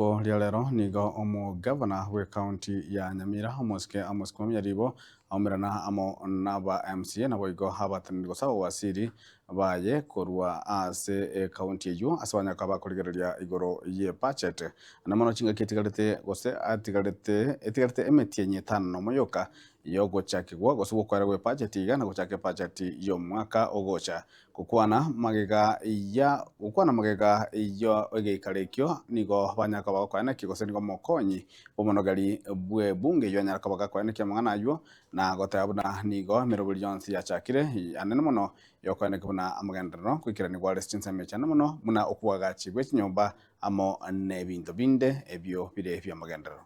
Bo ria rero nigo omugavana we county ya Nyamira omoske myaribo aumirana amo naba MCA nabo igo habatanirwa sawa wasiri baye korwa ase county eyo asabanya kaba kurigereria igoro ye budget namono chinga kitigarete gose atigarete emetie tano moyoka yo gochakigwa gose gukwara we budget igana gochake budget yo mwaka ogocha gukwana magega iyo egekarekyo nigo banyaka bagokwana kigose nigo mokonyi bomonogari bwe bunge yo nyaraka bagakwana kyamangana yo na gotabuna nigo merobuli yonsi yachakire anene mono yokwana kubuna amagendero kwikirani gwa resistance mechana mono muna okuwagachi gwe kinyomba amo nebintu binde ebyo bire bya magendero.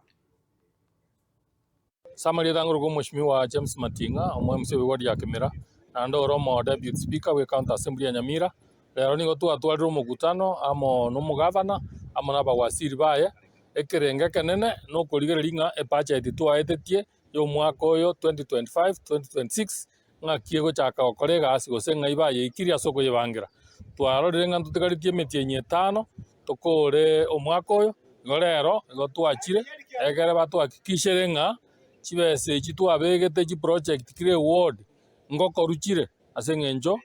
Samari danguru Mheshimiwa James Matinga omwemse wodi ya Kemera na ndoro mo deputy speaker we county assembly ya Nyamira lero nigo twatwarira omugutano amo n'omugavana amo n'abawasiri baye ekerenge kenene n'okurigereria ng'a budget twaetetie y'omwaka oyo 2025-2026 ng'akie gochaka gokora egasi gose ng'ai bayeikire ase okoyebangira twarorire ng'a tutigaretie emetie 5 tokore omwaka oyo igo rero igo twachire egere batwahakikishere ng'a chibesa echi twabegete chiproject kire ward ngokoruchire ase eng'encho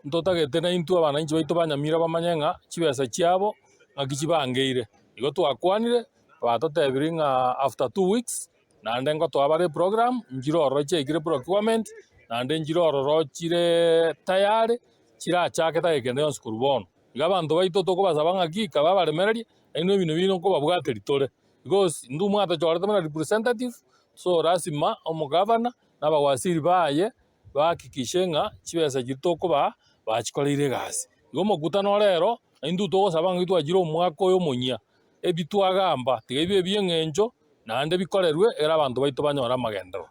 ntotagete na intwe abananchi baito ba Nyamira bamanye ng'a chibesa chiabo ng'aki chibangeire igo twakwanire batotebiri ng'a after 2 weeks naende ngotwabare program njiro ororo chiaikire procurement naende njiro ororo chire tayari chirachake tagekende yonsi korwa bono iga abanto baito tokobasaba ng'aki kaba baremererie nainwe ebino bino nkobabwateri tore because ndwe mwatachorete buna representative so lazima omugavana n'abawasiri baye bahakikishe ng'a chibesa chiria tokoba bachikoreire egasi igo omokutano rero naintwe togosaba ng'a twachire omwaka oyo omunyia ebi twagamba tiga ebi ebieng'encho naende bikorerwe egere abanto baito banyore amagendero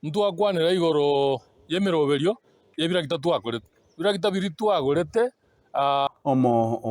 ntwakwanera igoro ya emeroberio ya ebiragita twakorete ebiragita biria twagorete Omo